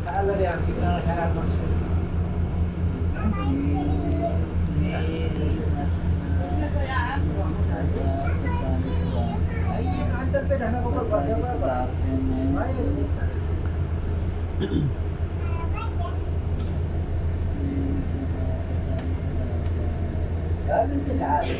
الذي يعطينا شراب مقصود. أي عند البيت احنا فوق الباب يا بابا. يا بنت تعالي.